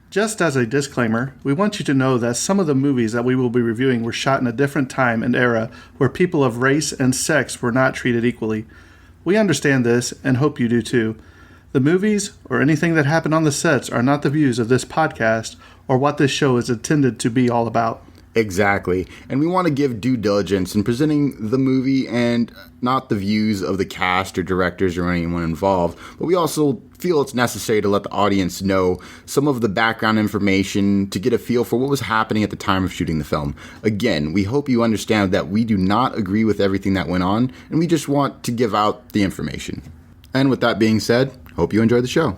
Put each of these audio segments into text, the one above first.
Just as a disclaimer, we want you to know that some of the movies that we will be reviewing were shot in a different time and era where people of race and sex were not treated equally. We understand this and hope you do too. The movies or anything that happened on the sets are not the views of this podcast or what this show is intended to be all about. Exactly. And we want to give due diligence in presenting the movie and not the views of the cast or directors or anyone involved. But we also feel it's necessary to let the audience know some of the background information to get a feel for what was happening at the time of shooting the film. Again, we hope you understand that we do not agree with everything that went on, and we just want to give out the information. And with that being said, hope you enjoy the show.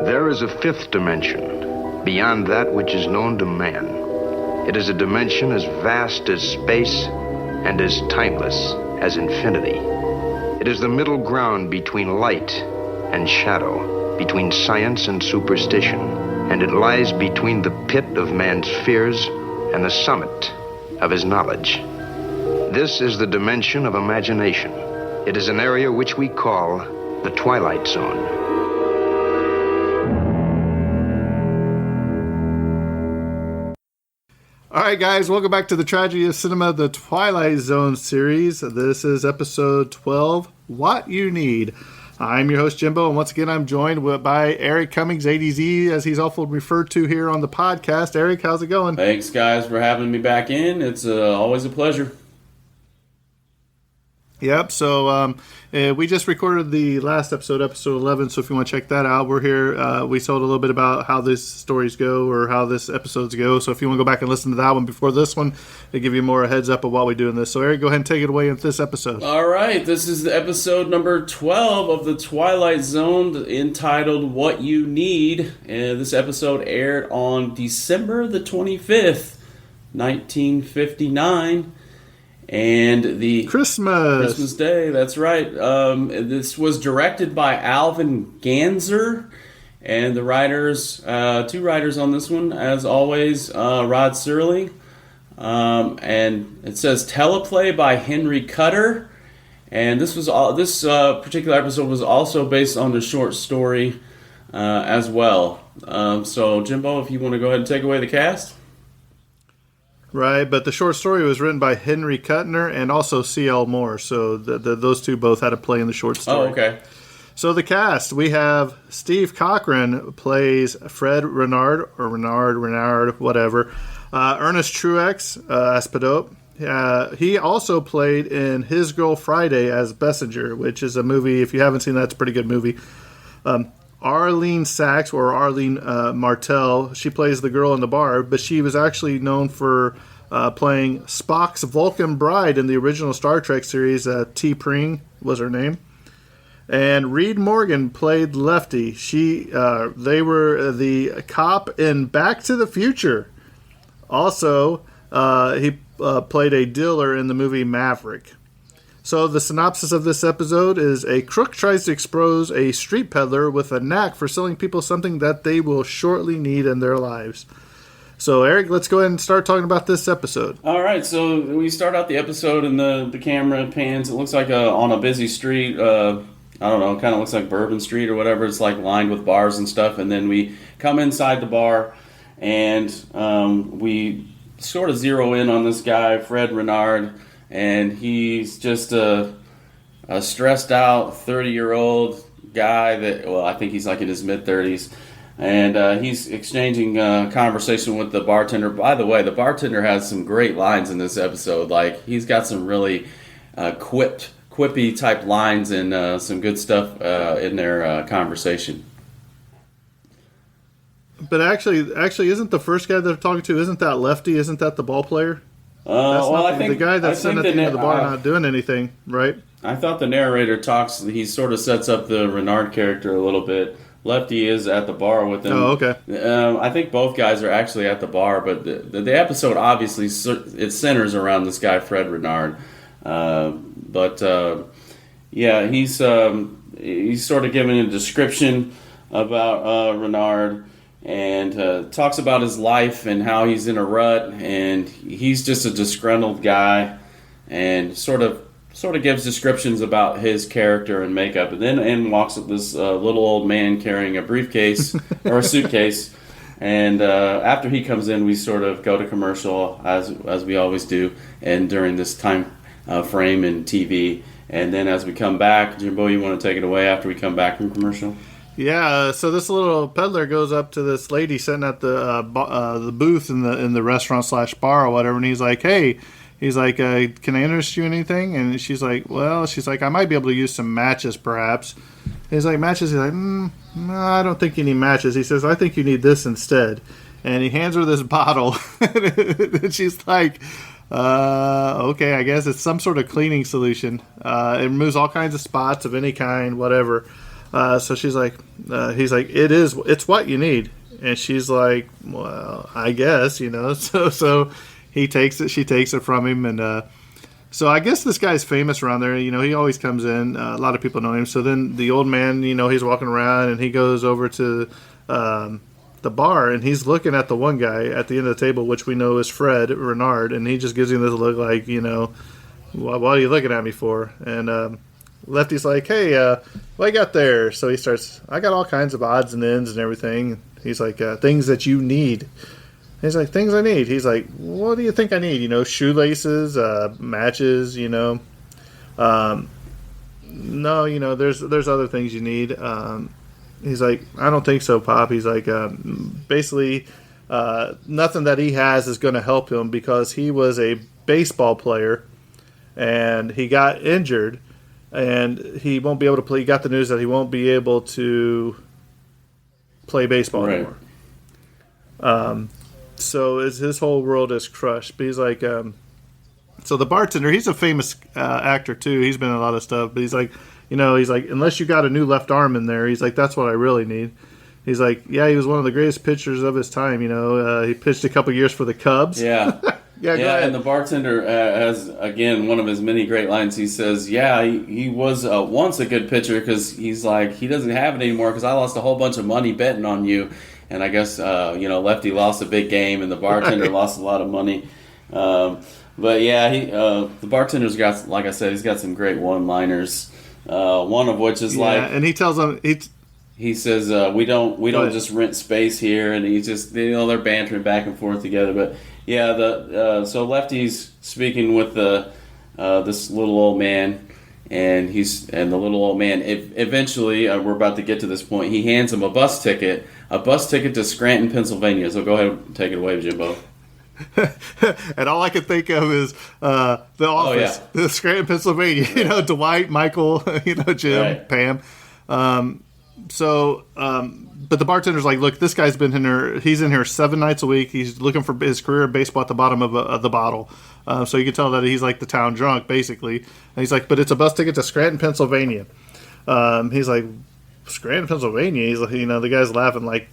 There is a fifth dimension, beyond that which is known to man. It is a dimension as vast as space and as timeless as infinity. It is the middle ground between light and shadow, between science and superstition, and it lies between the pit of man's fears and the summit of his knowledge. This is the dimension of imagination. It is an area which we call the Twilight Zone. All right, guys, welcome back to the Tragedy of Cinema, the Twilight Zone Series. This is episode 12, What You Need. I'm your host, Jimbo, and once again, I'm joined by Eric Cummings, ADZ, as he's often referred to here on the podcast. Eric, how's it going? Thanks, guys, for having me back in. It's always a pleasure. Yep, so we just recorded the last episode 11, so if you want to check that out, we're here. We told a little bit about how these stories go or how this episodes go, so if you want to go back and listen to that one before this one, to give you more a heads up of what we do in this. So Eric, go ahead and take it away in this episode. All right, this is the episode number 12 of the Twilight Zone, entitled What You Need. And this episode aired on December the 25th, 1959. And the Christmas Day, that's right. This was directed by Alvin Ganzer, and the writers, two writers on this one, as always, Rod Serling. And it says teleplay by Henry Cutter, and this particular episode was also based on the short story as well. So, Jimbo, if you want to go ahead and take away the cast. Right, but the short story was written by Henry Kuttner and also C.L. Moore, so those two both had a play in the short story. Oh, okay. So the cast, we have Steve Cochran plays Fred Renard, or Renard, whatever. Ernest Truex as Pedot. He also played in His Girl Friday as Bessinger, which is a movie, if you haven't seen that, it's a pretty good movie. Arlene Sachs, or Arlene Martell, she plays the girl in the bar, but she was actually known for playing Spock's Vulcan bride in the original Star Trek series. T. Pring was her name. And Reed Morgan played Lefty. They were the cop in Back to the Future. Also, he played a dealer in the movie Maverick. So the synopsis of this episode is: a crook tries to expose a street peddler with a knack for selling people something that they will shortly need in their lives. So, Eric, let's go ahead and start talking about this episode. All right, so we start out the episode and the camera pans. It looks like on a busy street. I don't know, it kind of looks like Bourbon Street or whatever. It's like lined with bars and stuff. And then we come inside the bar and we sort of zero in on this guy, Fred Renard. And he's just a stressed out 30-year-old guy I think he's like in his mid-30s. And he's exchanging conversation with the bartender. By the way, the bartender has some great lines in this episode. Like, he's got some really quippy type lines and some good stuff in their conversation. But actually, isn't the first guy they're talking to, isn't that Lefty? Isn't that the ball player? The guy that's sitting at the end of the bar not doing anything, right? I thought the narrator talks. He sort of sets up the Renard character a little bit. Lefty is at the bar with him. Oh, okay. I think both guys are actually at the bar, but the episode obviously it centers around this guy Fred Renard. He's sort of giving a description about Renard and talks about his life and how he's in a rut and he's just a disgruntled guy and sort of gives descriptions about his character and makeup, and then walks up this little old man carrying a briefcase or a suitcase. And after he comes in, we sort of go to commercial as we always do, and during this time frame in TV. And then as we come back, Jimbo, you want to take it away after we come back from commercial? Yeah. So this little peddler goes up to this lady sitting at the booth in the restaurant / bar or whatever, and he's like, "Hey." He's like, can I interest you in anything? And she's like, I might be able to use some matches, perhaps. He's like, matches? He's like, no, I don't think you need matches. He says, I think you need this instead. And he hands her this bottle. And she's like, okay, I guess it's some sort of cleaning solution. It removes all kinds of spots of any kind, whatever. So she's like, he's like, it's what you need. And she's like, well, I guess, so he takes it, she takes it from him, and so I guess this guy's famous around there. He always comes in. A lot of people know him. So then the old man, he's walking around, and he goes over to the bar, and he's looking at the one guy at the end of the table, which we know is Fred Renard, and he just gives him this look like, what are you looking at me for? And Lefty's like, hey, what you got there? So he starts, I got all kinds of odds and ends and everything. He's like, things that you need. He's like, things I need. He's like, what do you think I need? Shoelaces, matches, No, there's other things you need. He's like, I don't think so, Pop. He's like, basically, nothing that he has is going to help him because he was a baseball player and he got injured and he won't be able to play. He got the news that he won't be able to play baseball anymore. So his whole world is crushed. But he's like, so the bartender, he's a famous actor too. He's been in a lot of stuff. But he's like, he's like, unless you got a new left arm in there, he's like, that's what I really need. He's like, yeah, he was one of the greatest pitchers of his time. He pitched a couple years for the Cubs. Yeah. Yeah, and the bartender has, again, one of his many great lines. He says, yeah, he was once a good pitcher because he's like, he doesn't have it anymore because I lost a whole bunch of money betting on you. And I guess, Lefty lost a big game and the bartender lost a lot of money. But yeah, the bartender's got, like I said, he's got some great one-liners. One of which is and he tells them, he says, we don't just rent space here. And he's just, they're bantering back and forth together. But yeah, so Lefty's speaking with this little old man. And the little old man, eventually, we're about to get to this point, he hands him a bus ticket to Scranton, Pennsylvania. So go ahead and take it away, Jimbo. And all I could think of is the office, the Scranton, Pennsylvania. Dwight, Michael, Jim, right. Pam. But the bartender's like, look, this guy's been in here. He's in here 7 nights a week. He's looking for his career baseball at the bottom of the bottle. So you can tell that he's like the town drunk, basically. And he's like, but it's a bus ticket to Scranton, Pennsylvania. He's like, Scranton, Pennsylvania? He's like, the guy's laughing like,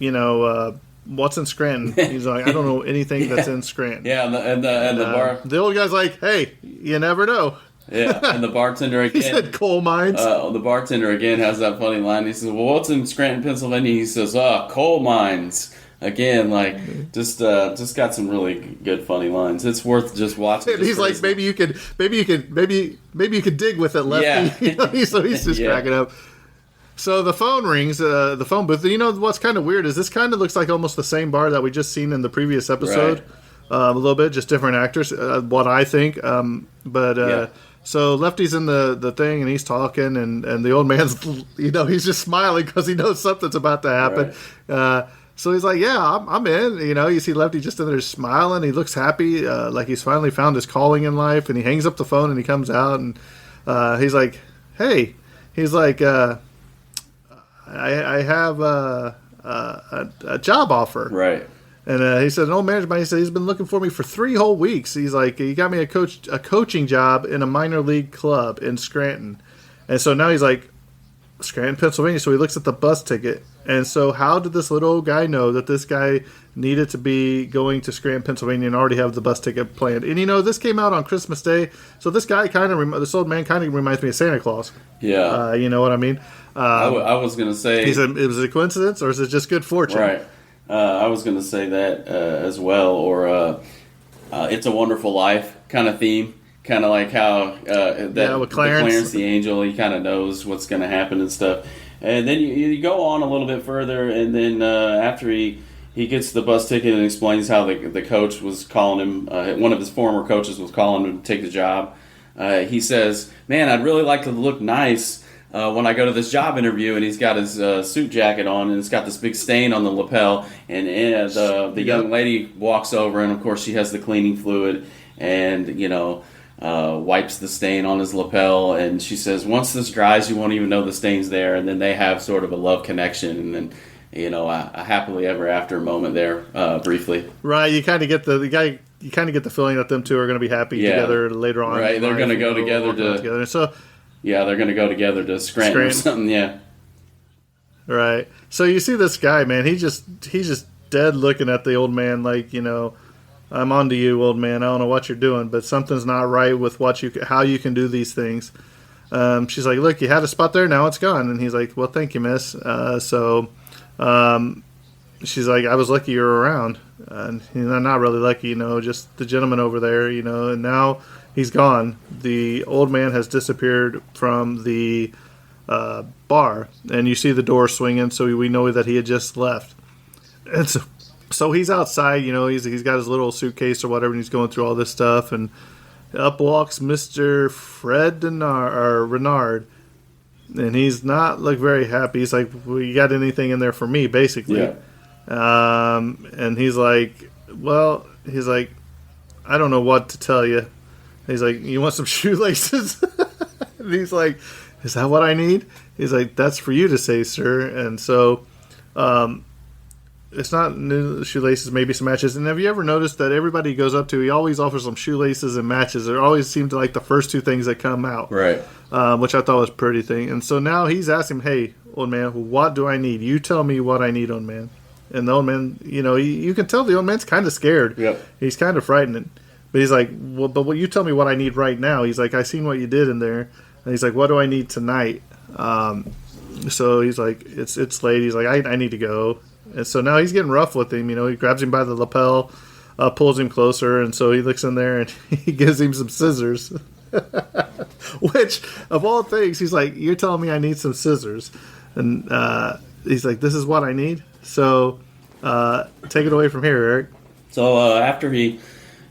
what's in Scranton? He's like, I don't know anything that's in Scranton. Yeah, and the old guy's like, hey, you never know. Yeah, and the bartender again. He said coal mines. The bartender again has that funny line. He says, well, what's in Scranton, Pennsylvania? He says, coal mines. Again, just got some really good funny lines. It's worth just watching. And he's like, maybe you could dig with it, Lefty. Yeah. So he's just cracking up. So the phone rings, the phone booth. What's kind of weird is this kind of looks like almost the same bar that we just seen in the previous episode. Right. A little bit, just different actors. What I think, So Lefty's in the thing and he's talking and the old man's, he's just smiling because he knows something's about to happen. Right. So he's like, yeah, I'm in. You see Lefty just in there smiling. He looks happy, like he's finally found his calling in life. And he hangs up the phone and he comes out and he's like, hey, he's like, I have a job offer. Right. And he said, an old manager, he said he's been looking for me for 3 whole weeks. He's like, he got me a coaching job in a minor league club in Scranton. And so now he's like, Scranton, Pennsylvania. So he looks at the bus ticket. And so how did this little old guy know that this guy needed to be going to Scranton, Pennsylvania, and already have the bus ticket planned? And this came out on Christmas Day. So this guy this old man kind of reminds me of Santa Claus. Yeah. You know what I mean? I was going to say... He said, was it a coincidence or is it just good fortune? Right. I was going to say that as well, or It's a Wonderful Life kind of theme, kind of like how with Clarence the angel, he kind of knows what's going to happen and stuff. And then you go on a little bit further, and then after he gets the bus ticket and explains how the coach was calling him, one of his former coaches was calling him to take the job, he says, man, I'd really like to look nice when I go to this job interview. And he's got his suit jacket on, and it's got this big stain on the lapel, and the young lady walks over, and of course she has the cleaning fluid, and wipes the stain on his lapel, and she says, once this dries, you won't even know the stain's there. And then they have sort of a love connection, and then a happily ever after moment there, briefly. Right, you kind of get you kind of get the feeling that them two are going to be happy together later on. Right, they're going to go together So yeah, they're going to go together to Scranton or something. Yeah. Right. So you see this guy, man. He's just dead looking at the old man, like, I'm on to you, old man. I don't know what you're doing, but something's not right with how you can do these things. She's like, look, you had a spot there, now it's gone. And he's like, well, thank you, miss. She's like, I was lucky you were around. And not really lucky, just the gentleman over there, and now he's gone. The old man has disappeared from the bar, and you see the door swinging, so we know that he had just left. And so he's outside, he's got his little suitcase or whatever, and he's going through all this stuff, and up walks Mr. Fred Renard, and he's not very happy. He's like, well, you got anything in there for me, basically? Yeah. And he's like, I don't know what to tell you. He's like, you want some shoelaces? And he's like, is that what I need? He's like, that's for you to say, sir. And so, it's not new shoelaces, maybe some matches. And have you ever noticed that everybody he goes up to, he always offers them shoelaces and matches? They always seem to like the first two things that come out. Right. Which I thought was a pretty thing. And so now he's asking him, hey, old man, what do I need? You tell me what I need, old man. And the old man, you can tell the old man's kind of scared. Yep. He's kind of frightened. But he's like, well, but you tell me what I need right now. He's like, I seen what you did in there. And he's like, what do I need tonight? So he's like, it's late. He's like, I need to go. And so now he's getting rough with him. He grabs him by the lapel, pulls him closer. And so he looks in there and he gives him some scissors. Which, of all things, he's like, you're telling me I need some scissors. And he's like, this is what I need? So take it away from here, Eric. So after he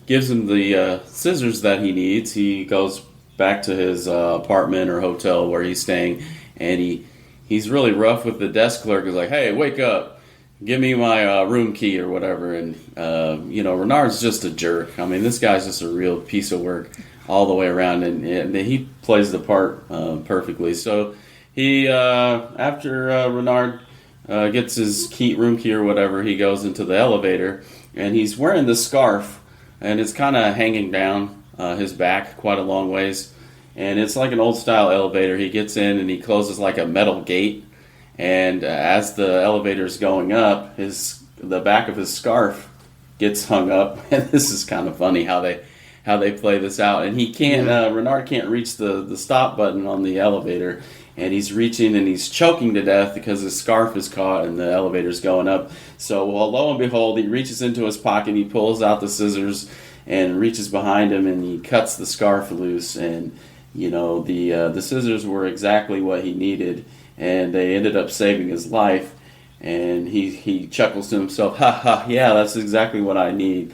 gives him the scissors that he needs, he goes back to his apartment or hotel where he's staying, and he's really rough with the desk clerk. He's like, hey, wake up, give me my room key or whatever. And Renard's just a jerk. I mean, this guy's just a real piece of work all the way around, and he plays the part perfectly. So he after Renard gets his room key or whatever, he goes into the elevator, and he's wearing this scarf, and it's kind of hanging down his back quite a long ways. And it's like an old style elevator. He gets in and he closes like a metal gate. And as the elevator's going up, the back of his scarf gets hung up. And this is kind of funny how they play this out. And he can't, Renard can't reach the stop button on the elevator. And he's reaching and he's choking to death because his scarf is caught and the elevator's going up. So lo and behold, he reaches into his pocket, he pulls out the scissors and reaches behind him and he cuts the scarf loose. And the scissors were exactly what he needed, and they ended up saving his life. And he chuckles to himself, ha ha, yeah, that's exactly what I need.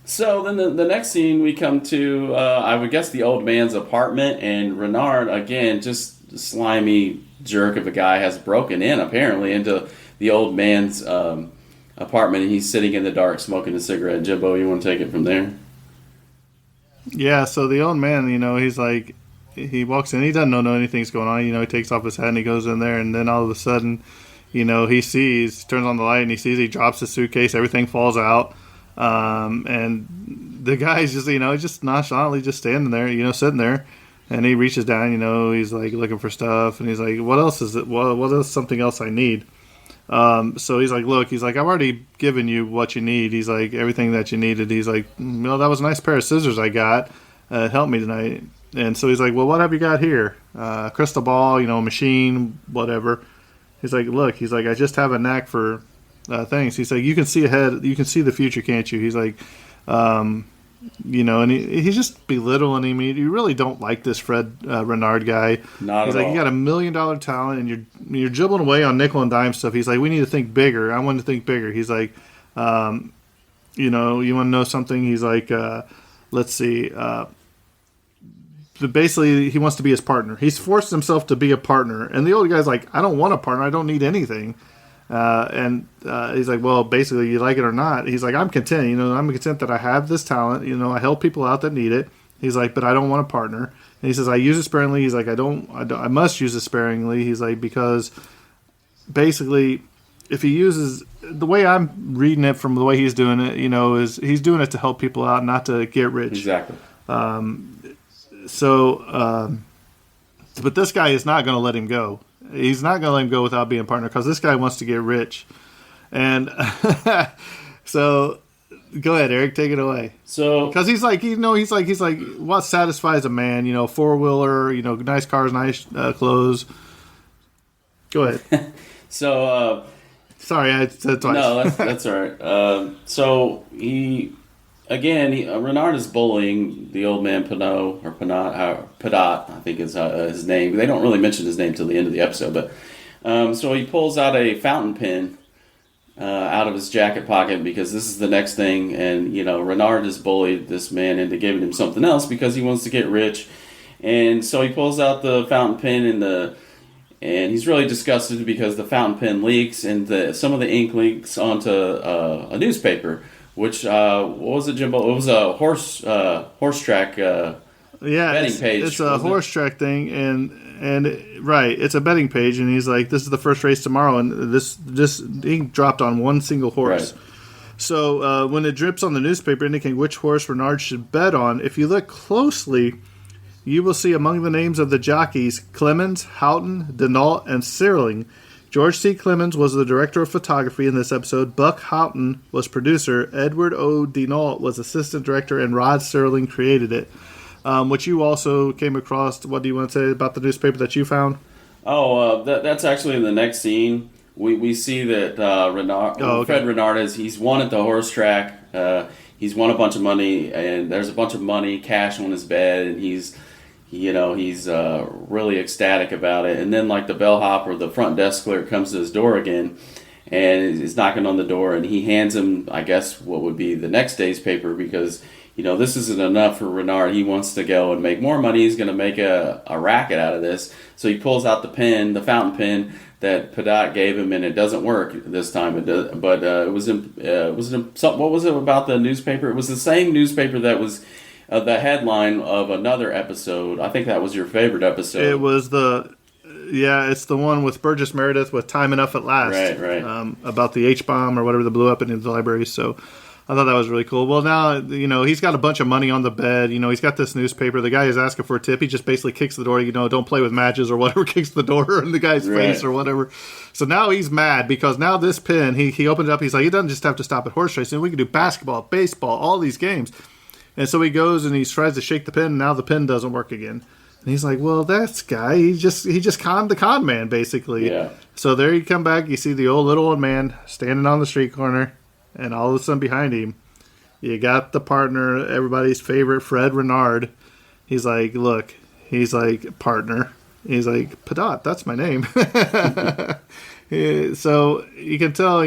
So then the next scene we come to, I would guess the old man's apartment, and Renard, again, just slimy jerk of a guy, has broken in apparently into the old man's apartment, and he's sitting in the dark smoking a cigarette. Jimbo, you want to take it from there? Yeah, so the old man, he's like, he walks in, he doesn't know anything's going on, he takes off his hat and he goes in there, and then all of a sudden he turns on the light and he sees, he drops the suitcase, everything falls out. And the guy's just, just nonchalantly just standing there, sitting there. And he reaches down, he's like looking for stuff. And he's like, what else is it? What is something else I need? So he's like, look, I've already given you what you need. He's like, everything that you needed. He's like, well, that was a nice pair of scissors I got. It helped me tonight. And so he's like, well, what have you got here? Crystal ball, machine, whatever. He's like, look, I just have a knack for things. He's like, you can see ahead, you can see the future, can't you? He's like, and he's just belittling him. You really don't like this Fred Renard guy. Not he's at like, all. you got $1 million talent, and you're dribbling away on nickel and dime stuff. He's like, we need to think bigger. I want to think bigger. He's like, you want to know something? He's like, let's see. Basically, he wants to be his partner. He's forced himself to be a partner. And the old guy's like, I don't want a partner. I don't need anything. And he's like, well, basically, you like it or not. He's like, I'm content. I'm content that I have this talent. I help people out that need it. He's like, but I don't want a partner. And he says, I use it sparingly. He's like, I must use it sparingly. He's like, because basically, if he uses, the way I'm reading it from the way he's doing it, is he's doing it to help people out, not to get rich. Exactly. But this guy is not going to let him go. He's not going to let him go without being a partner, because this guy wants to get rich. And so go ahead, Eric, take it away. So, because he's like, what satisfies a man, four-wheeler, nice cars, nice clothes. Go ahead. So, sorry, I said twice. No, that's all right. So Renard is bullying the old man Pinot, or Padot, I think is his name. They don't really mention his name till the end of the episode, but so he pulls out a fountain pen out of his jacket pocket, because this is the next thing, and Renard has bullied this man into giving him something else because he wants to get rich, and so he pulls out the fountain pen and he's really disgusted because the fountain pen leaks, and some of the ink leaks onto a newspaper. Which, what was it, Jimbo? It was a horse track betting page. It's a horse track thing, and right, it's a betting page, and he's like, this is the first race tomorrow, and this ink dropped on one single horse. Right. So when it drips on the newspaper indicating which horse Renard should bet on, if you look closely, you will see among the names of the jockeys Clemens, Houghton, Denault, and Searling. George C. Clemens was the director of photography in this episode. Buck Houghton was producer. Edward O. Denault was assistant director, and Rod Serling created it. Which you also came across. What do you want to say about the newspaper that you found? Oh, that's actually in the next scene. We see that Fred Renard he's won at the horse track. He's won a bunch of money, and there's a bunch of money, cash on his bed, and he's really ecstatic about it. And then, like, the bellhop or the front desk clerk comes to his door again and is knocking on the door, and he hands him, I guess, what would be the next day's paper, because this isn't enough for Renard. He wants to go and make more money. He's going to make a racket out of this. So he pulls out the fountain pen that Padot gave him, and it doesn't work this time. It does, but what was it about the newspaper? It was the same newspaper that was the headline of another episode. I think that was your favorite episode. It was it's the one with Burgess Meredith with Time Enough at Last. Right. About the H-bomb or whatever that blew up in the library. So I thought that was really cool. Well, now, he's got a bunch of money on the bed. He's got this newspaper. The guy is asking for a tip. He just basically kicks the door, don't play with matches or whatever, kicks the door in the guy's face or whatever. So now he's mad because now this pen, he opened it up. He's like, he doesn't just have to stop at horse racing. We can do basketball, baseball, all these games. And so he goes and he tries to shake the pen, and now the pen doesn't work again. And he's like, well, that guy, he just conned the con man, basically. Yeah. So there you come back, you see the little old man standing on the street corner, and all of a sudden behind him, you got the partner, everybody's favorite, Fred Renard. He's like, look, he's like, partner. He's like, Padot, that's my name. So you can tell,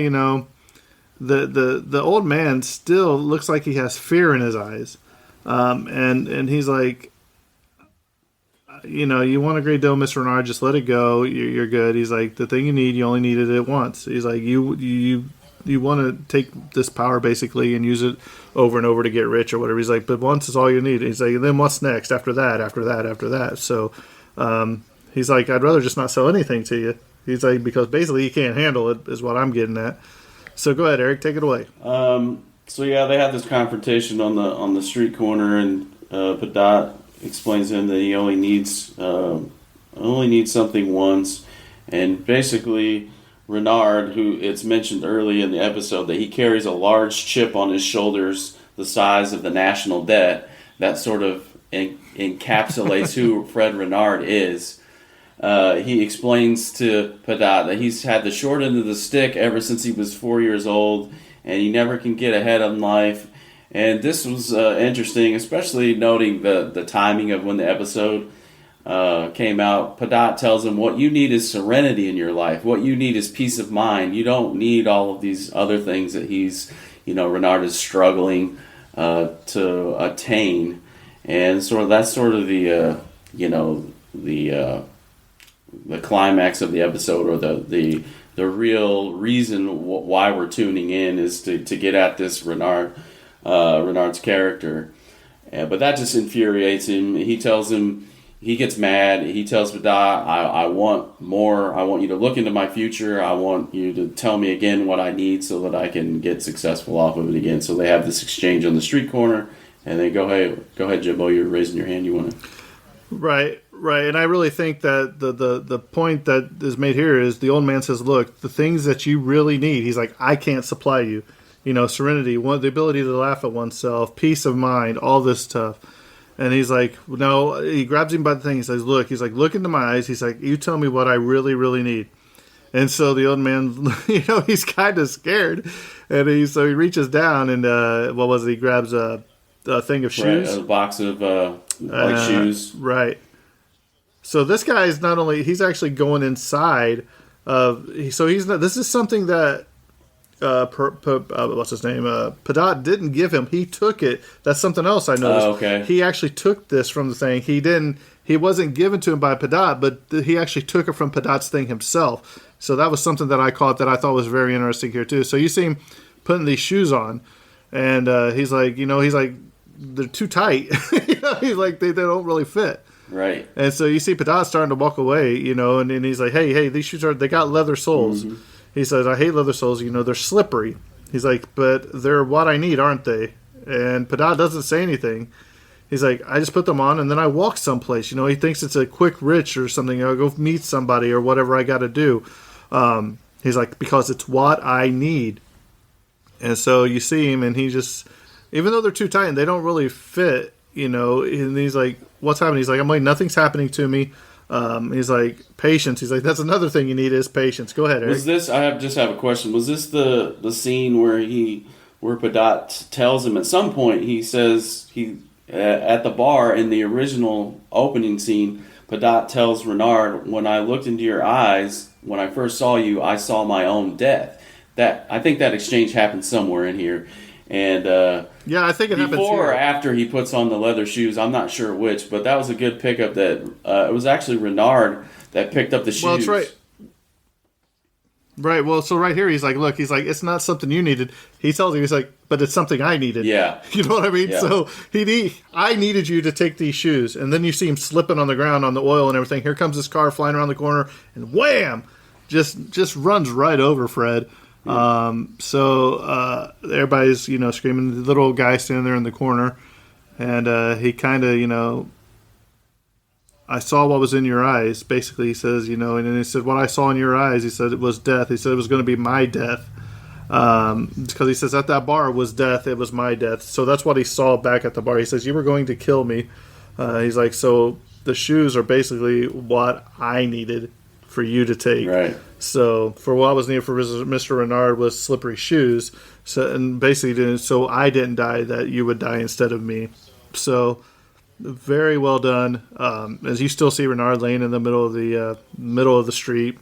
the old man still looks like he has fear in his eyes. And he's like, you want a great deal, Mr. Renard, just let it go. You're good. He's like, the thing you need, you only needed it once. He's like, you want to take this power basically and use it over and over to get rich or whatever. He's like, but once is all you need. He's like, then what's next after that? So he's like, I'd rather just not sell anything to you. He's like, because basically he can't handle it, is what I'm getting at. So go ahead, Eric, take it away. So yeah, they have this confrontation on the street corner, and Padat explains to him that he only needs something once, and basically Renard, who it's mentioned early in the episode that he carries a large chip on his shoulders the size of the national debt, that sort of encapsulates who Fred Renard is. He explains to Padat that he's had the short end of the stick ever since he was 4 years old, and he never can get ahead in life. And this was interesting, especially noting the timing of when the episode came out. Padat tells him, what you need is serenity in your life. What you need is peace of mind. You don't need all of these other things that Renard is struggling to attain. And that's sort of the climax of the episode, or the real reason why we're tuning in is to get at this Renard's character. But that just infuriates him. He tells him, he gets mad. He tells Padat, I want more. I want you to look into my future. I want you to tell me again what I need so that I can get successful off of it again. So they have this exchange on the street corner, and they go ahead, Jimbo, you're raising your hand. You want to? Right. And I really think that the point that is made here is the old man says, look, the things that you really need, he's like, I can't supply you. Serenity, the ability to laugh at oneself, peace of mind, all this stuff. And he's like, no, he grabs him by the thing. He says, look into my eyes. He's like, you tell me what I really, really need. And so the old man, he's kind of scared. And so he reaches down and, he grabs a thing of shoes. Right, a box of shoes. Right. So this guy is not only, he's actually going inside of, so he's not, this is something that, what's his name? Padat didn't give him. He took it. That's something else I noticed. Okay. He actually took this from the thing. He wasn't given to him by Padat, but he actually took it from Padat's thing himself. So that was something that I caught that I thought was very interesting here too. So you see him putting these shoes on, and he's like, they're too tight. He's like, they don't really fit. Right. And so you see Padat starting to walk away, and he's like, hey, these shoes they got leather soles. Mm-hmm. He says, I hate leather soles, they're slippery. He's like, but they're what I need, aren't they? And Padat doesn't say anything. He's like, I just put them on and then I walk someplace. He thinks it's a quick rich or something. I'll go meet somebody or whatever I got to do. He's like, because it's what I need. And so you see him and he just, even though they're too tight and they don't really fit, and he's like, what's happening? He's like, I'm like, nothing's happening to me. He's like, patience. He's like, that's another thing you need is patience. Go ahead, Eric. Was this? I just have a question. Was this the scene where Padat tells him at some point? He says at the bar in the original opening scene. Padat tells Renard, "When I looked into your eyes, when I first saw you, I saw my own death." I think that exchange happened somewhere in here. And yeah, I think it happens before or here. after he puts on the leather shoes. I'm not sure which, but that was a good pickup. That it was actually Renard that picked up the shoes. Well, that's right. Right. Well, so right here, he's like, look, it's not something you needed. He tells you, he's like, but it's something I needed. Yeah. You know what I mean? Yeah. So I needed you to take these shoes, and then you see him slipping on the ground on the oil and everything. Here comes this car flying around the corner, and wham, just runs right over Fred. So everybody's screaming. The little guy standing there in the corner, and he kind of I saw what was in your eyes. Basically, he says and then he said, what I saw in your eyes, he said, it was death. He said it was going to be my death, because he says at that bar was death. It was my death. So that's what he saw back at the bar. He says you were going to kill me. He's like, so the shoes are basically what I needed for you to take. Right. So for what was needed for Mr. Renard was slippery shoes. So and basically, so I didn't die, that you would die instead of me. So very well done. As you still see Renard laying in the middle of the street,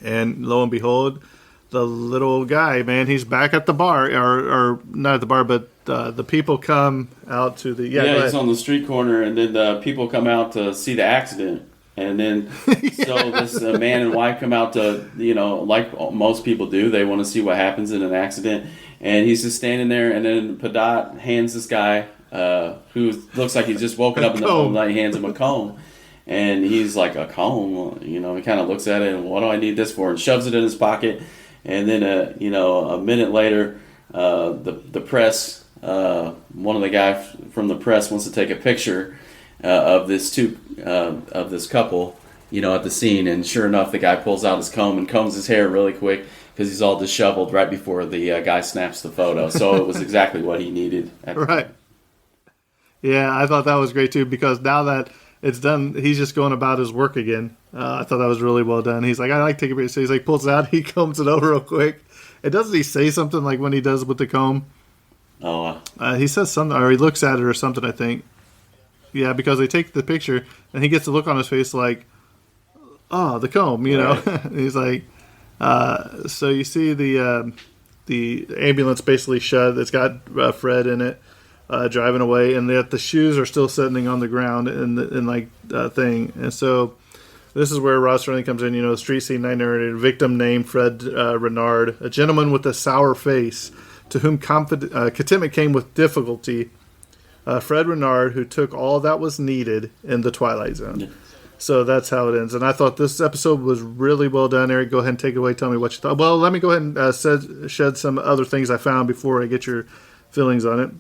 and lo and behold, the little guy, man, he's back at the bar, or not at the bar, but the people come out to the he's on the street corner, and then the people come out to see the accident. And then, so this man and wife come out to, like most people do, they want to see what happens in an accident. And he's just standing there, and then Padat hands this guy, who looks like he's just woken up in the middle of the night, hands him a comb. And he's like, a comb? You know, he kind of looks at it and, what do I need this for? And shoves it in his pocket. And then, a minute later, the press, one of the guys from the press wants to take a picture of this couple, at the scene. And sure enough, the guy pulls out his comb and combs his hair really quick because he's all disheveled right before the guy snaps the photo. So it was exactly what he needed. Right. Yeah, I thought that was great too, because now that it's done, he's just going about his work again. I thought that was really well done. He's like, I like taking pictures. So he's like, pulls it out, he combs it over real quick. And doesn't he say something like when he does with the comb? Oh. He says something, or he looks at it or something, I think. Yeah, because they take the picture, and he gets a look on his face like, oh, the comb, know. He's like, so you see the ambulance basically shut. It's got Fred in it. Driving away, and the shoes are still sitting on the ground in thing. And so this is where Rod Sterling comes in. The street scene I narrated. Victim named Fred Renard, a gentleman with a sour face, to whom contentment came with difficulty. Fred Renard, who took all that was needed in the Twilight Zone. Yeah. So that's how it ends. And I thought this episode was really well done. Eric, go ahead and take it away. Tell me what you thought. Well, let me go ahead and shed some other things I found before I get your feelings on it.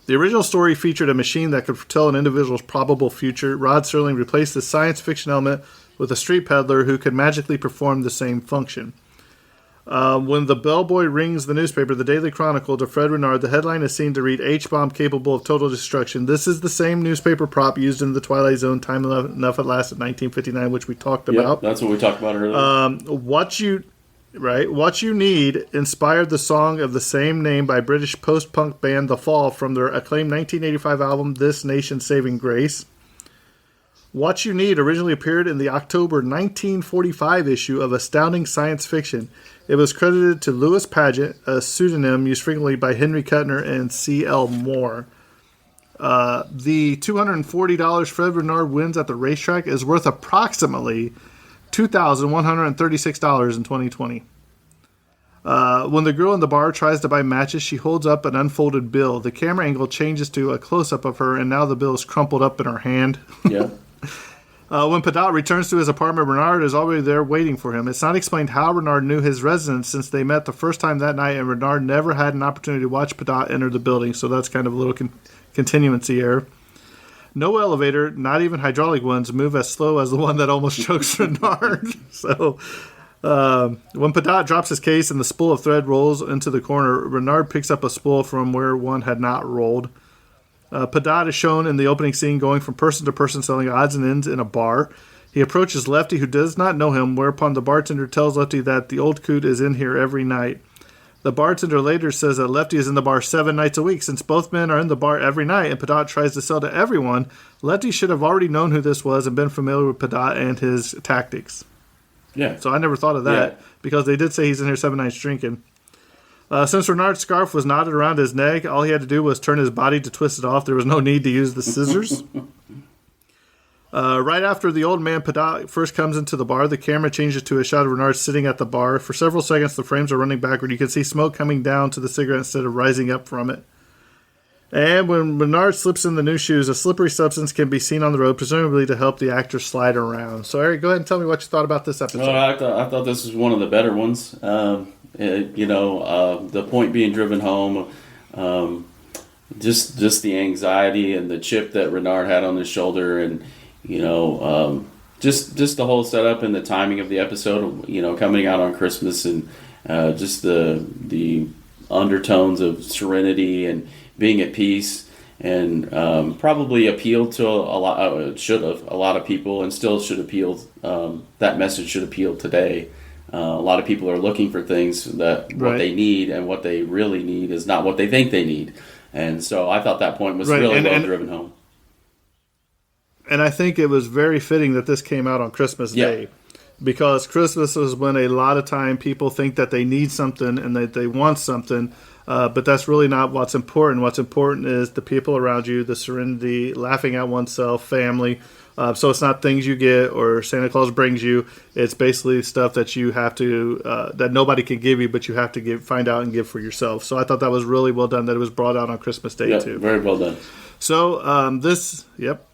The original story featured a machine that could foretell an individual's probable future. Rod Serling replaced the science fiction element with a street peddler who could magically perform the same function. When the bellboy rings the newspaper, the Daily Chronicle, to Fred Renard, the headline is seen to read, H-bomb capable of total destruction. This is the same newspaper prop used in the Twilight Zone, Time Enough at Last, in 1959, which we talked about. That's what we talked about earlier. What You Need inspired the song of the same name by British post-punk band The Fall from their acclaimed 1985 album This Nation's Saving Grace. What You Need originally appeared in the October 1945 issue of Astounding Science Fiction. It was credited to Louis Paget, a pseudonym used frequently by Henry Kuttner and C.L. Moore. The $240 Fred Renard wins at the racetrack is worth approximately $2,136 in 2020. When the girl in the bar tries to buy matches, she holds up an unfolded bill. The camera angle changes to a close-up of her, and now the bill is crumpled up in her hand. Yeah. When Padot returns to his apartment, Renard is already there waiting for him. It's not explained how Renard knew his residence since they met the first time that night, and Renard never had an opportunity to watch Padot enter the building, so that's kind of a little continuancy error. No elevator, not even hydraulic ones, move as slow as the one that almost chokes Renard. So, when Padot drops his case and the spool of thread rolls into the corner, Renard picks up a spool from where one had not rolled. Padot is shown in the opening scene going from person to person selling odds and ends in a bar. He approaches Lefty, who does not know him, whereupon the bartender tells Lefty that the old coot is in here every night. The bartender later says that Lefty is in the bar 7 nights a week. Since both men are in the bar every night and Padot tries to sell to everyone, Lefty should have already known who this was and been familiar with Padot and his tactics. Yeah. So I never thought of that because they did say he's in here 7 nights drinking. Since Renard's scarf was knotted around his neck, all he had to do was turn his body to twist it off. There was no need to use the scissors. Right after the old man Padot first comes into the bar, the camera changes to a shot of Renard sitting at the bar. For several seconds, the frames are running backward. You can see smoke coming down to the cigarette instead of rising up from it. And when Renard slips in the new shoes, a slippery substance can be seen on the road, presumably to help the actor slide around. So, Eric, go ahead and tell me what you thought about this episode. I thought this was one of the better ones. The point being driven home, just the anxiety and the chip that Renard had on his shoulder, and just the whole setup and the timing of the episode, coming out on Christmas, and just the undertones of serenity and being at peace, and probably appealed to a lot of people, and still should appeal. That message should appeal today. A lot of people are looking for things that what they need, and what they really need is not what they think they need. And so I thought that point was really well driven home. And I think it was very fitting that this came out on Christmas Day, because Christmas is when a lot of time people think that they need something and that they want something, but that's really not what's important. What's important is the people around you, the serenity, laughing at oneself, family. So it's not things you get or Santa Claus brings you. It's basically stuff that you have to, that nobody can give you, but you have to find out and give for yourself. So I thought that was really well done that it was brought out on Christmas Day too. Very well done. So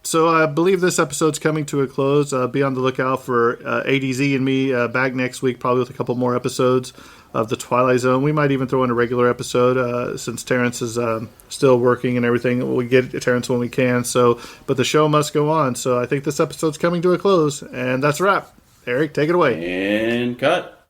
So I believe this episode's coming to a close. Be on the lookout for ADZ and me back next week, probably with a couple more episodes of the Twilight Zone. We might even throw in a regular episode since Terrence is still working and everything. We get Terrence when we can. So, but the show must go on. So I think this episode's coming to a close, and that's a wrap. Eric, take it away. And cut.